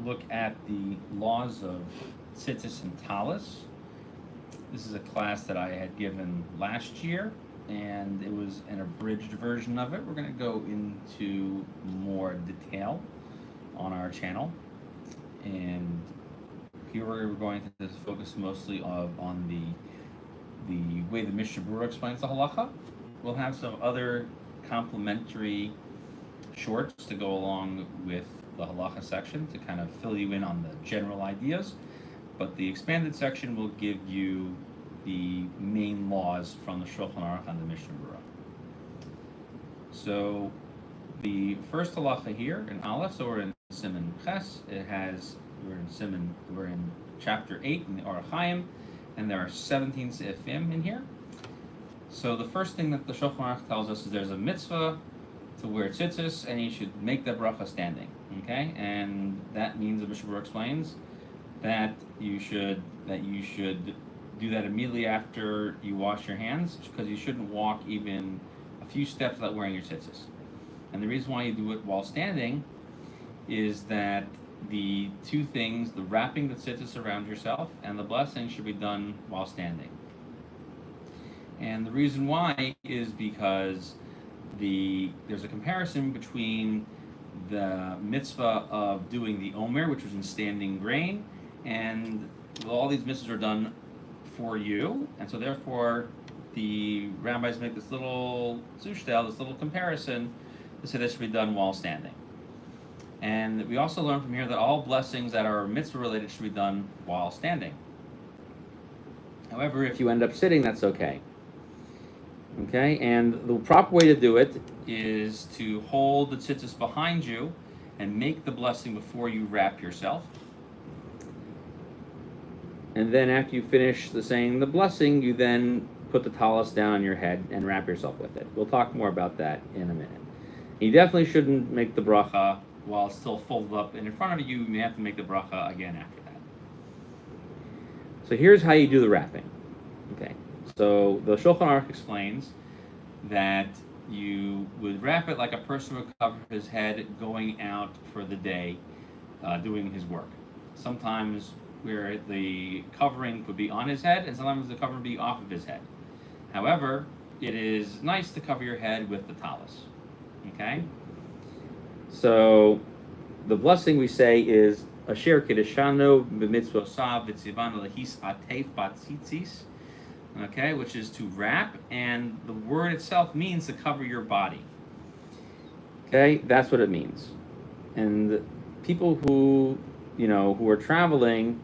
look at the laws of Tzitzis and Talis. This is a class that I had given last year, and it was an abridged version of it. We're going to go into more detail on our channel, and here we're going to focus mostly on the way the Mishnah Berurah explains the halacha. We'll have some other complementary shorts to go along with the halacha section to kind of fill you in on the general ideas, but the expanded section will give you the main laws from the Shulchan Aruch and the Mishnah Berurah. So the first halacha here in Aleph, so we're in Siman Ches. We're in chapter 8 in the Orach Chaim, and there are 17 seifim in here. So the first thing that the Shulchan Aruch tells us is there's a mitzvah to wear tzitzis, and you should make the bracha standing. Okay, and that means, the Mishnah Berurah explains, that you should do that immediately after you wash your hands, because you shouldn't walk even a few steps without wearing your tzitzis. And the reason why you do it while standing is that the two things, the wrapping the tzitzis around yourself and the blessing, should be done while standing. And the reason why is because there's a comparison between the mitzvah of doing the omer, which was in standing grain, and all these mitzvahs are done for you, and so therefore the rabbis make this little zushtel, this little comparison, to say that should be done while standing. And we also learn from here that all blessings that are mitzvah related should be done while standing. However, if you end up sitting, that's okay. Okay, and the proper way to do it is to hold the tzitzis behind you and make the blessing before you wrap yourself. And then after you finish saying the blessing, you then put the talis down on your head and wrap yourself with it. We'll talk more about that in a minute. You definitely shouldn't make the bracha while it's still folded up and in front of you. You may have to make the bracha again after that. So here's how you do the wrapping. Okay, so the Shulchan Aruch explains that you would wrap it like a person would cover his head going out for the day, doing his work. Sometimes where the covering would be on his head, and sometimes the covering would be off of his head. However, it is nice to cover your head with the talis. Okay? So the blessing we say is Asher Kiddushanu b'mitzvosav v'tzivanu lehis atef batzitzis. Okay, which is to wrap, and the word itself means to cover your body. Okay, that's what it means. And people who are traveling,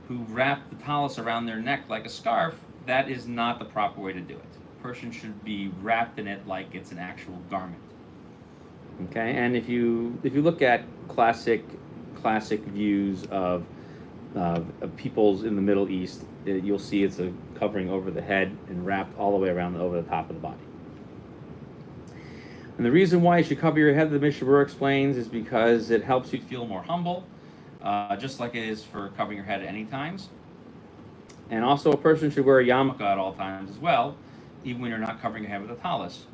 who wrap the talis around their neck like a scarf, that is not the proper way to do it. A person should be wrapped in it like it's an actual garment. Okay, and if you look at classic views of peoples in the Middle East, you'll see it's a covering over the head and wrapped all the way around over the top of the body. And the reason why you should cover your head, the Mishnah Berurah explains, is because it helps you feel more humble, just like it is for covering your head at any times. And also, a person should wear a yarmulke at all times as well, even when you're not covering your head with a talis.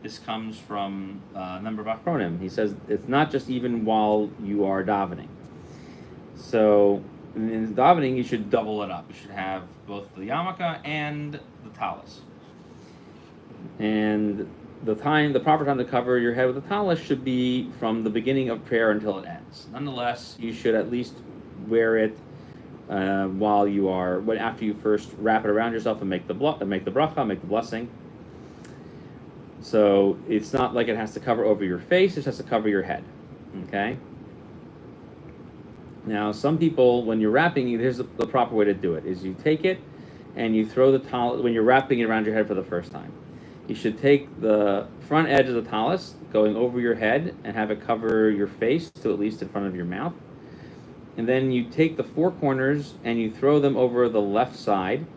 This comes from a number of Achronim. He says it's not just even while you are davening. So in davening, you should double it up. You should have both the yarmulke and the talis. And the proper time to cover your head with the talis should be from the beginning of prayer until it ends. Nonetheless, you should at least wear it after you first wrap it around yourself and make the bracha, make the blessing. So it's not like it has to cover over your face; it has to cover your head. Okay. Now, some people, when you're wrapping, here's the proper way to do it: is you take it and you throw the talis when you're wrapping it around your head for the first time. You should take the front edge of the talis going over your head and have it cover your face to at least in front of your mouth. And then you take the four corners and you throw them over the left side,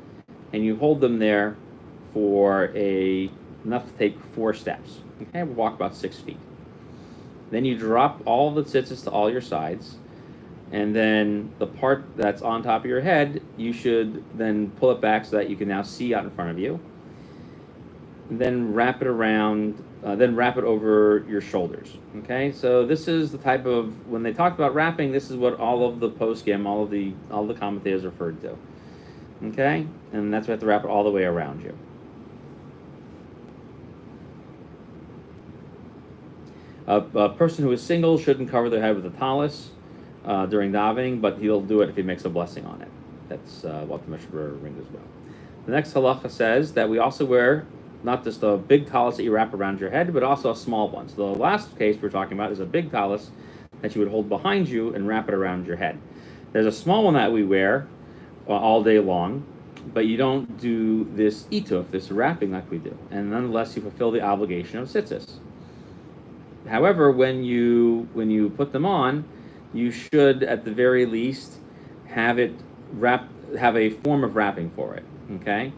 and you hold them there for enough to take 4 steps. Okay, we'll walk about 6 feet. Then you drop all the tzitzis to all your sides, and then the part that's on top of your head, you should then pull it back so that you can now see out in front of you. And then wrap it around then wrap it over your shoulders. Okay, so this is the type of, when they talk about wrapping, this is what all of the poskim, all the commentators referred to. Okay, and that's why you have to wrap it all the way around you. A person who is single shouldn't cover their head with a talis during davening, but he'll do it if he makes a blessing on it. That's what the Mishnah Berurah brings as well. The next halacha says that we also wear not just a big talis that you wrap around your head, but also a small one. So the last case we're talking about is a big talis that you would hold behind you and wrap it around your head. There's a small one that we wear all day long, but you don't do this ituf, this wrapping like we do, and nonetheless you fulfill the obligation of tzitzis. However, when you put them on, you should at the very least have a form of wrapping for it. Okay,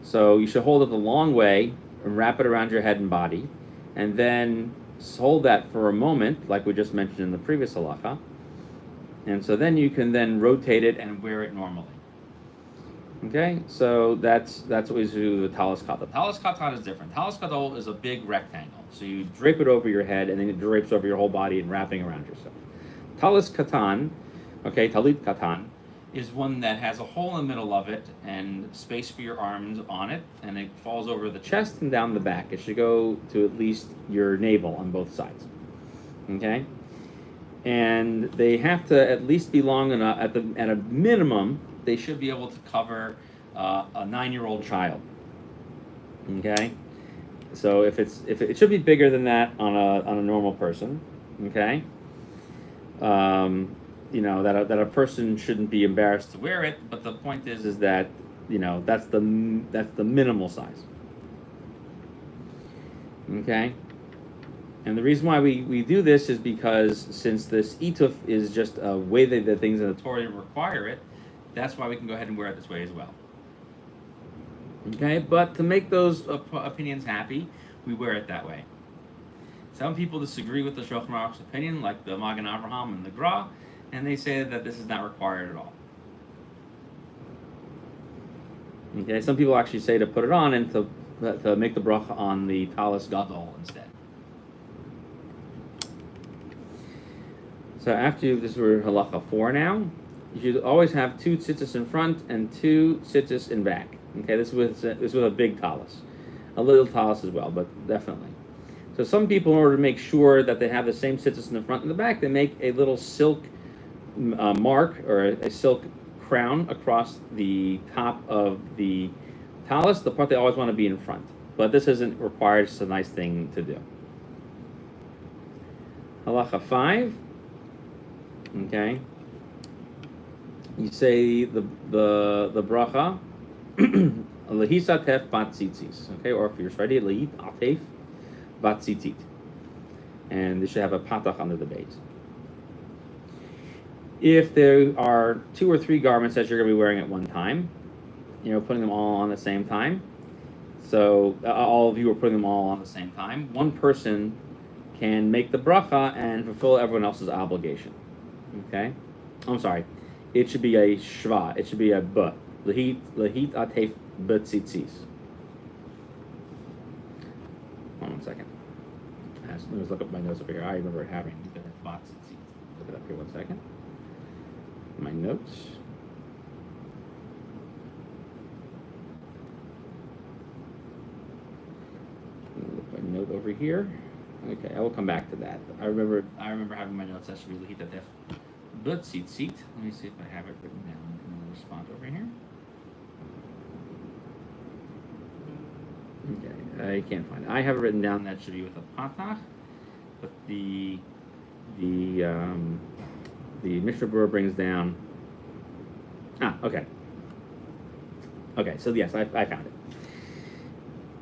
so you should hold it the long way and wrap it around your head and body, and then hold that for a moment, like we just mentioned in the previous halacha. And so then you can then rotate it and wear it normally. Okay, so that's what we do with talis katan. The talis katan is different. Talis gadol is a big rectangle, so you drape it over your head, and then it drapes over your whole body and wrapping around yourself. Talis katan, okay, talit katan, is one that has a hole in the middle of it and space for your arms on it, and it falls over the chest and down the back. It should go to at least your navel on both sides. Okay, and they have to at least be long enough. At a minimum, they should be able to cover a 9-year-old child. Okay, so if it should be bigger than that on a normal person. Okay, that a person shouldn't be embarrassed to wear it. But the point is that that's the minimal size. Okay, and the reason why we do this is because since this ituf is just a way that the things in the Torah require it, that's why we can go ahead and wear it this way as well. Okay, but to make those opinions happy, we wear it that way. Some people disagree with the Shulchan Aruch's opinion, like the Magen Avraham and the Gra, and they say that this is not required at all. Okay, some people actually say to put it on and to make the bracha on the talis gadol instead. So after this, we're halacha 4 now. You should always have 2 tzitzis in front and 2 tzitzis in back. Okay, this is with a big talis, a little talis as well, but definitely. So some people, in order to make sure that they have the same tzitzis in the front and the back, they make a little silk mark or a silk crown across the top of the talis, the part they always want to be in front. But this isn't required; it's a nice thing to do. Halacha 5. Okay. You say the bracha lehis atef bat tzitzis, okay, or if you're ready, lehit atef bat tzitzit, and they should have a patach under the base. If there are 2 or 3 garments that you're going to be wearing at one time, putting them all on the same time. So all of you are putting them all on the same time. One person can make the bracha and fulfill everyone else's obligation. Okay, I'm sorry. It should be a shva. It should be a b. Lehit atef b'tzitzis. Hold on 1 second. Let me just look up my notes over here. I remember it having look it up here 1 second. My notes. Look my note over here. Okay, I will come back to that. I remember having my notes. That should be lehit atef b'tzitzit. Let me see if I have it written down in the response over here. Okay, I can't find it. I have it written down that should be with a patach, but the Mishnah Berurah brings down. Okay. Okay, so yes, I found it.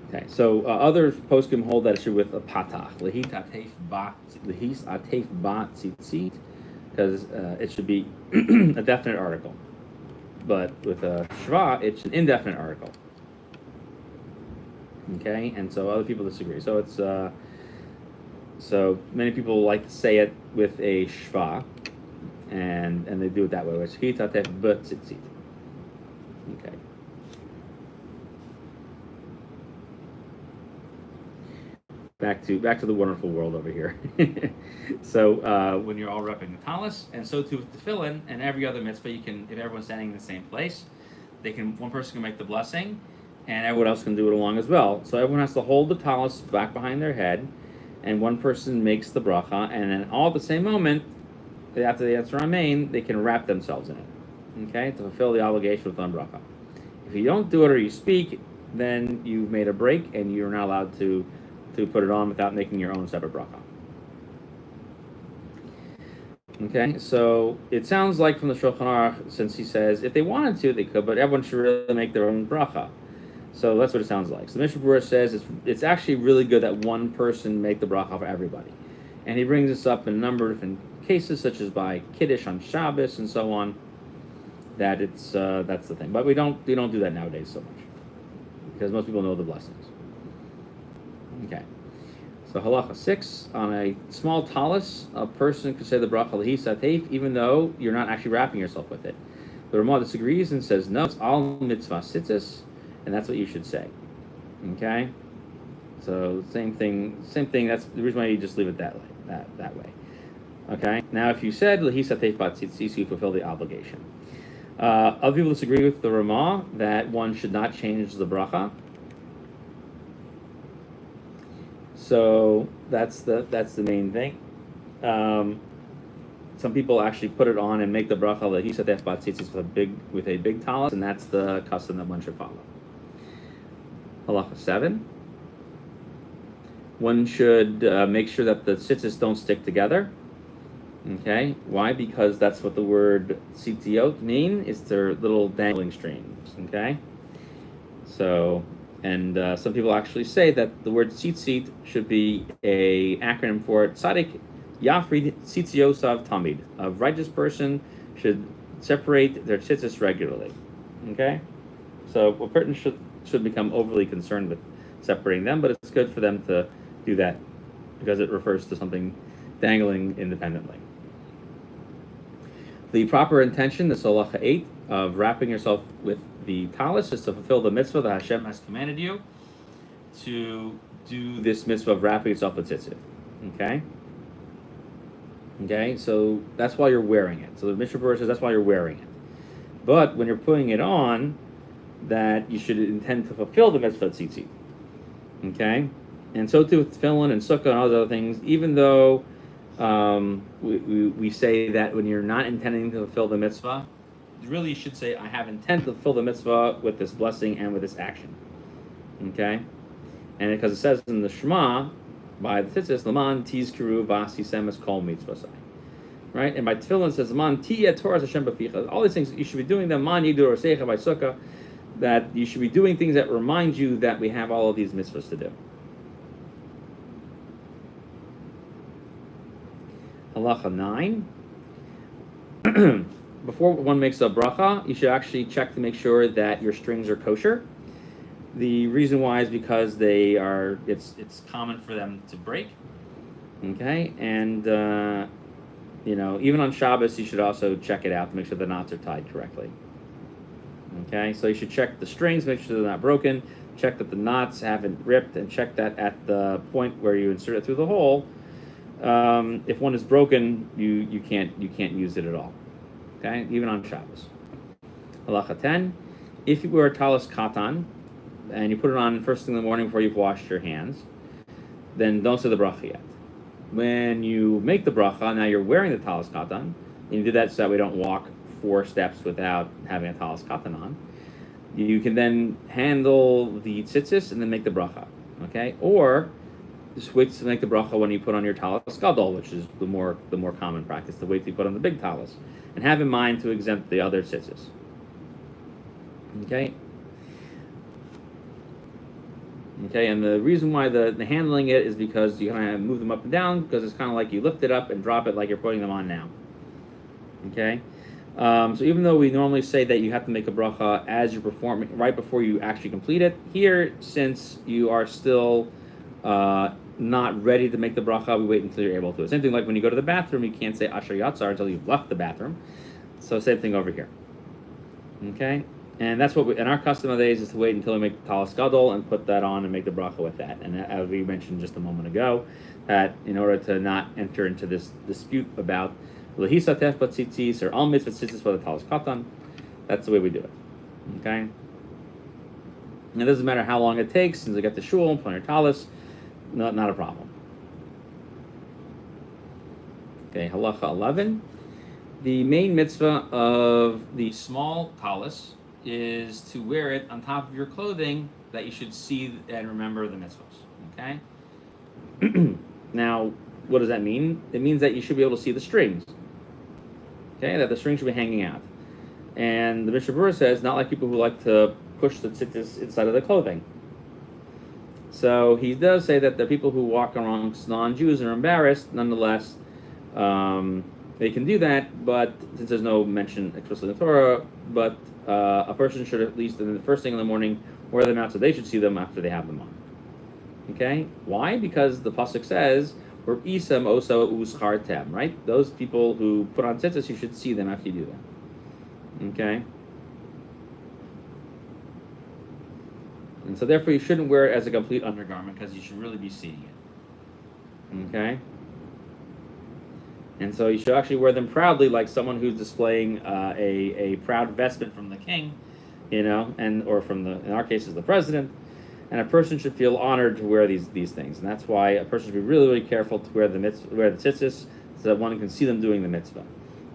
Okay, so other poskim hold that it should be with a patach, lehis atef bat tzitzit, because it should be a definite article. But with a shva, it's an indefinite article. Okay, and so other people disagree. So it's so many people like to say it with a shva, and they do it that way. It's hitatef but tzitzit. Okay. back to the wonderful world over here. So when you're all repping the talis, and so too with the tefillin and every other mitzvah, you can, if everyone's standing in the same place, one person can make the blessing, and everyone else can do it along as well. So everyone has to hold the talis back behind their head, and one person makes the bracha, and then all at the same moment, after they answer Amen, they can wrap themselves in it, okay, to fulfill the obligation with one bracha. If you don't do it or you speak, then you've made a break, and you're not allowed to put it on without making your own separate bracha. Okay, so it sounds like from the Shulchan Aruch, since he says if they wanted to, they could, but everyone should really make their own bracha. So that's what it sounds like. So the Mishnah Berurah says it's actually really good that one person make the bracha for everybody. And he brings this up in a number of different cases, such as by Kiddush on Shabbos and so on, that it's that's the thing. But we don't do that nowadays so much, because most people know the blessings. Okay. So halacha 6, on a small talis, a person could say the bracha lehi even though you're not actually wrapping yourself with it. The Ramah disagrees and says no, it's al mitzvah tzitzis, and that's what you should say. Okay. So same thing. That's the reason why you just leave it that way. Okay. Now, if you said lehi sateif bat tzitzis, you fulfill the obligation. Other people disagree with the Ramah that one should not change the bracha. So that's the main thing. Some people actually put it on and make the bracha lehi sateif bat tzitzis with a big talis, and that's the custom that one should follow. Halacha 7. One should make sure that the tzitzis don't stick together. Okay, why? Because that's what the word tzitziot mean. It's their little dangling strings. Okay, so and some people actually say that the word tzitzit should be a acronym for tzadik yafrid tzitziosav tamid. A righteous person should separate their tzitzis regularly. Okay, so a person should become overly concerned with separating them, but it's good for them to do that because it refers to something dangling independently. The proper intention, this halacha 8, of wrapping yourself with the talis is to fulfill the mitzvah that Hashem has commanded you to do this mitzvah of wrapping yourself with tzitzit. Okay, so that's why you're wearing it. So the Mishnah Berurah says that's why you're wearing it. But when you're putting it on, that you should intend to fulfill the mitzvah tzitzit. Okay, and so too with tefillin and sukkah and all those other things. Even though we say that when you're not intending to fulfill the mitzvah, you really should say, I have intent to fulfill the mitzvah with this blessing and with this action. Okay, and because it says in the Shema by the tzitzis, Laman tizkiru b'asisem es kol mitzvasai. Right, and by tefillin it says Laman tiyeh Torah Hashem b'ficha. All these things you should be doing them. Man yidur osecha by sukkah. That you should be doing things that remind you that we have all of these mitzvahs to do. Halacha 9. Before one makes a bracha, you should actually check to make sure that your strings are kosher. The reason why is because it's common for them to break. Okay, and even on Shabbos, you should also check it out to make sure the knots are tied correctly. Okay, so you should check the strings, make sure they're not broken, check that the knots haven't ripped, and check that at the point where you insert it through the hole. If one is broken, you can't use it at all. Okay, even on Shabbos. Halacha 10. If you wear a talis katan and you put it on first thing in the morning before you've washed your hands, then don't say the bracha yet. When you make the bracha, now you're wearing the talis katan, and you do that so that we don't walk 4 steps without having a talis katan on. You can then handle the tzitzis and then make the bracha. Okay, or just wait to make the bracha when you put on your talis gadol, which is the more common practice. To wait till you put on the big talis, and have in mind to exempt the other tzitzis. Okay. Okay, and the reason why the handling it is because you kind of move them up and down, because it's kind of like you lift it up and drop it like you're putting them on now. Okay. So even though we normally say that you have to make a bracha as you're performing, right before you actually complete it, here, since you are still not ready to make the bracha, we wait until you're able to. Same thing like when you go to the bathroom, you can't say Asher Yatzar until you've left the bathroom. So same thing over here. Okay? And that's what and our custom nowadays is to wait until we make the talis gadol and put that on and make the bracha with that. And as we mentioned just a moment ago, that in order to not enter into this dispute about lehisatef but tzitzis or al mitzvah tzitzis for the talis katan, that's the way we do it. Okay. And it doesn't matter how long it takes since we get the shul and put on your talis, not a problem. Okay, halacha 11. The main mitzvah of the small talis is to wear it on top of your clothing that you should see and remember the mitzvahs. Okay? Now, what does that mean? It means that you should be able to see the strings. Okay, that the string should be hanging out. And the Mishnah Berurah says, not like people who like to push the tzitzis inside of the clothing. So he does say that the people who walk amongst non-Jews and are embarrassed, nonetheless, they can do that, but since there's no mention explicitly in the Torah, but a person should at least in the first thing in the morning wear them out so they should see them after they have them on. Okay? Why? Because the pasuk says, "Or isam oso uschartem," right? Those people who put on tzitzis, you should see them after you do that. Okay? And so therefore you shouldn't wear it as a complete undergarment because you should really be seeing it. Okay? And so you should actually wear them proudly, like someone who's displaying a proud vestment from the king, or from in our case, is the president. And a person should feel honored to wear these things, and that's why a person should be really, really careful to wear the tzitzis, so that one can see them doing the mitzvah.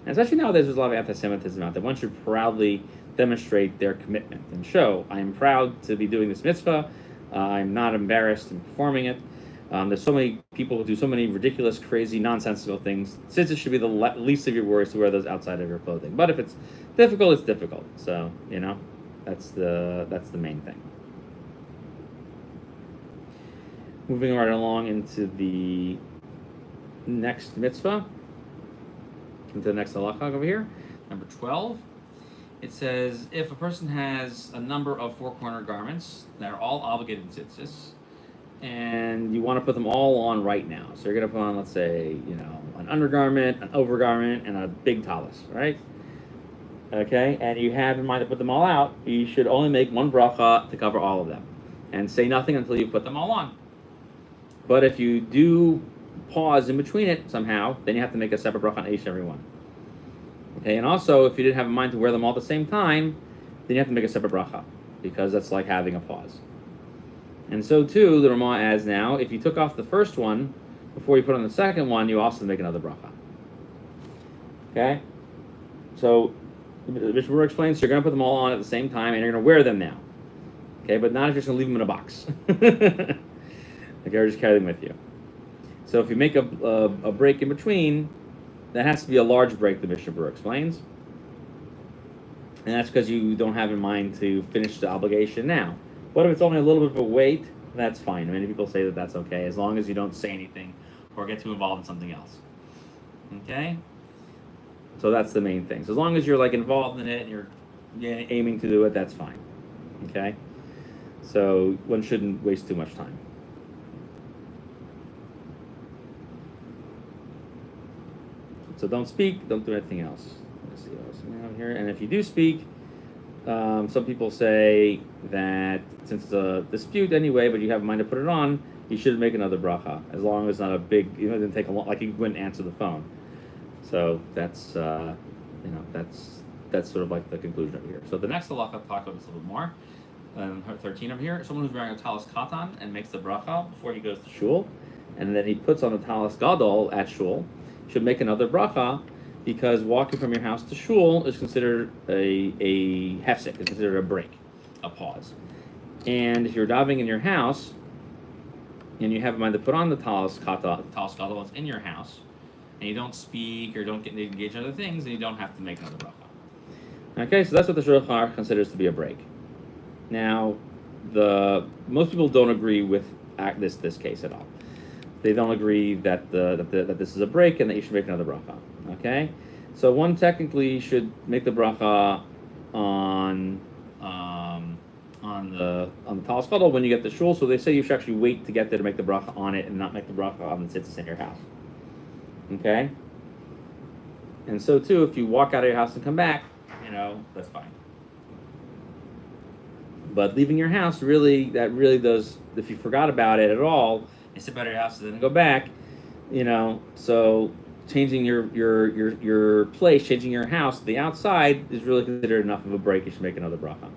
And especially nowadays, there's a lot of anti-Semitism out there. One should proudly demonstrate their commitment and show, I am proud to be doing this mitzvah. I'm not embarrassed in performing it. There's so many people who do so many ridiculous, crazy, nonsensical things. Tzitzis should be the least of your worries to wear those outside of your clothing. But if it's difficult, it's difficult. So, that's the main thing. Moving right along into the next mitzvah, into the next halakha over here, number 12. It says, if a person has a number of four-corner garments that are all obligated tzitzis, and you want to put them all on right now. So you're going to put on, let's say, an undergarment, an overgarment, and a big talis, right? Okay, and you have in mind to put them all out, you should only make one bracha to cover all of them, and say nothing until you put them all on. But if you do pause in between it somehow, then you have to make a separate bracha on each and every one. Okay, and also, if you didn't have in mind to wear them all at the same time, then you have to make a separate bracha, because that's like having a pause. And so too, the Ramah adds now, if you took off the first one before you put on the second one, you also make another bracha. Okay? So, the Mishnah Berurah explains, so you're going to put them all on at the same time, and you're going to wear them now. Okay, but not if you're just going to leave them in a box. Okay, or just carry them with you. So if you make a break in between, that has to be a large break, the Mishnah Berurah explains. And that's because you don't have in mind to finish the obligation now. But if it's only a little bit of a wait, that's fine. Many people say that that's okay, as long as you don't say anything or get too involved in something else. Okay? So that's the main thing. So as long as you're involved in it and you're aiming to do it, that's fine. Okay? So one shouldn't waste too much time. So don't speak, don't do anything else. Let's see what else we have here. And if you do speak, some people say that since it's a dispute anyway, but you have in mind to put it on, you should make another bracha, as long as it's not a big, it didn't take a long, like you wouldn't answer the phone. So that's, that's sort of like the conclusion over here. So the next halakha, I'll talk about this a little bit more. 13 over here, someone who's wearing a talis katan and makes the bracha before he goes to shul, and then he puts on the talis gadol at shul, should make another bracha, because walking from your house to shul is considered a hefsek, is considered a break, a pause. And if you're davening in your house, and you have in mind to put on the talis gadol that's in your house, and you don't speak or don't get engaged in other things, then you don't have to make another bracha. Okay, so that's what the Shulchan Aruch considers to be a break. Now, most people don't agree with this case at all. They don't agree that that this is a break and that you should make another bracha. Okay, so one technically should make the bracha on the talis gadol when you get to shul. So they say you should actually wait to get there to make the bracha on it and not make the bracha on the tzitzis in your house. Okay, and so too, if you walk out of your house and come back, that's fine. But leaving your house really does. If you forgot about it at all, and step out of your house and then go back, so changing your place, changing your house to the outside is really considered enough of a break. You should make another bracha.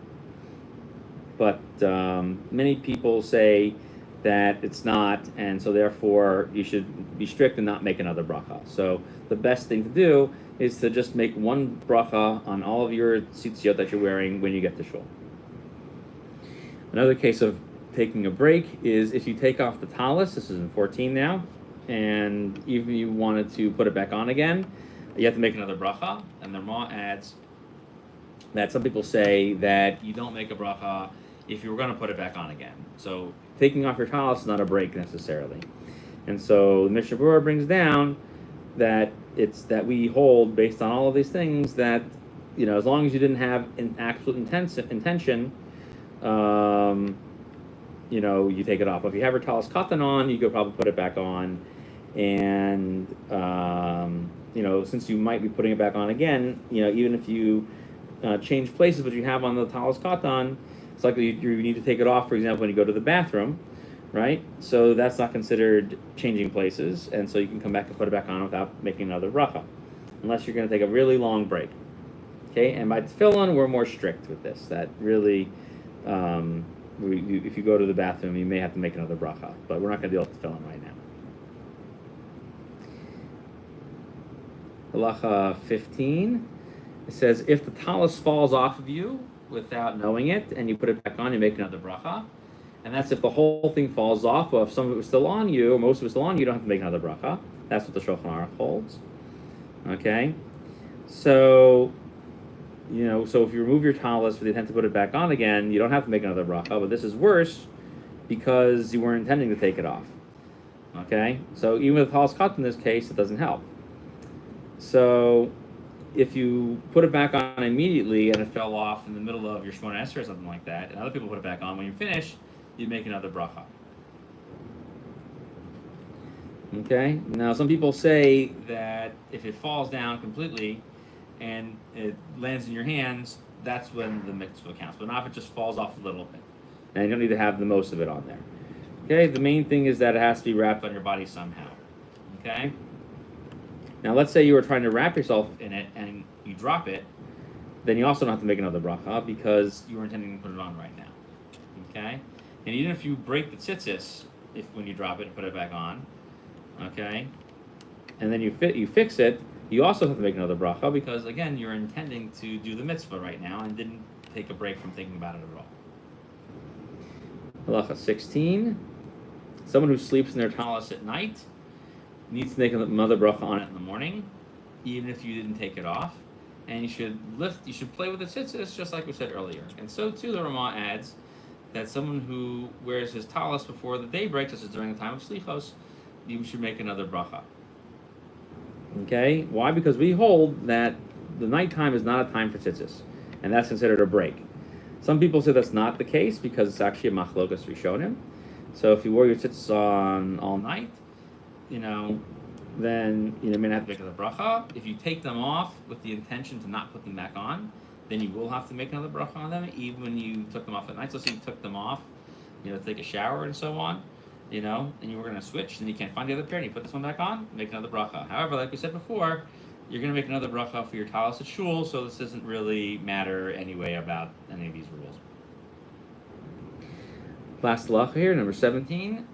But many people say that it's not, and so therefore you should be strict and not make another bracha. So the best thing to do is to just make one bracha on all of your tzitziot that you're wearing when you get to shul. Another case of taking a break is if you take off the talis. This is in 14 now, and even if you wanted to put it back on again, you have to make another bracha. And the Rama adds that some people say that you don't make a bracha if you were going to put it back on again. So taking off your talis is not a break necessarily. And so the Mishnah Berurah brings down that it's that we hold, based on all of these things, that as long as you didn't have an absolute intention, you take it off. If you have your talis katan on, you could probably put it back on. And since you might be putting it back on again, even if you change places, but you have on the talis katan, it's likely you need to take it off, for example, when you go to the bathroom, right? So that's not considered changing places, and so you can come back and put it back on without making another bracha, unless you're going to take a really long break. Okay, and by tefillin, we're more strict with this. That really, if you go to the bathroom, you may have to make another bracha, but we're not going to deal with tefillin right now. Halacha 15, it says, if the talis falls off of you without knowing it, and you put it back on, you make another bracha. And that's if the whole thing falls off, or if some of it was still on you, or most of it was still on you, you don't have to make another bracha. That's what the Shulchan Aruch holds. Okay? So, so if you remove your talis with the intent to put it back on again, you don't have to make another bracha, but this is worse because you weren't intending to take it off. Okay? So even with the talis cut in this case, it doesn't help. So if you put it back on immediately and it fell off in the middle of your Shemona Esrei or something like that, and other people put it back on, when you finish, you make another bracha. Okay? Now, some people say that if it falls down completely and it lands in your hands, that's when the mitzvah counts. But not if it just falls off a little bit. And you don't need to have the most of it on there. Okay? The main thing is that it has to be wrapped on your body somehow. Okay? Now, let's say you were trying to wrap yourself in it and you drop it, then you also don't have to make another bracha because you were intending to put it on right now. Okay? And even if you break the tzitzis, when you drop it and put it back on, okay, and then you fix it, you also have to make another bracha because, again, you're intending to do the mitzvah right now and didn't take a break from thinking about it at all. Halacha 16, someone who sleeps in their talis at night needs to make another bracha on it in the morning, even if you didn't take it off. And you should play with the tzitzis, just like we said earlier. And so too, the Rama adds that someone who wears his talis before the day breaks, such as during the time of slichos, you should make another bracha. Okay? Why? Because we hold that the nighttime is not a time for tzitzis, and that's considered a break. Some people say that's not the case because it's actually a machlokas rishonim. So if you wore your tzitzis on all night, then you may not have to make another bracha. If you take them off with the intention to not put them back on, then you will have to make another bracha on them, even when you took them off at night. So you took them off, to take a shower and so on, and you were going to switch, and you can't find the other pair, and you put this one back on, make another bracha. However, like we said before, you're going to make another bracha for your talis at shul, so this doesn't really matter anyway about any of these rules. Last halacha here, number 17.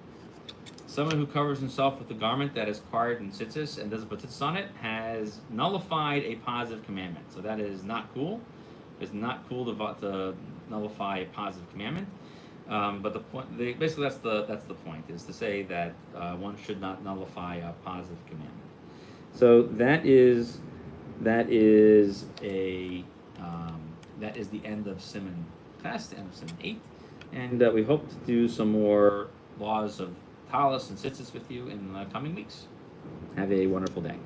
Someone who covers himself with a garment that is carved in tzitzis and doesn't put tzitzis on it has nullified a positive commandment. So that is not cool. It's not cool to nullify a positive commandment. But the point, basically, that's the point, is to say that one should not nullify a positive commandment. So that is the end of Siman Tes, the end of Siman 8, and we hope to do some more laws of talis and tzitzis with you in the coming weeks. Have a wonderful day.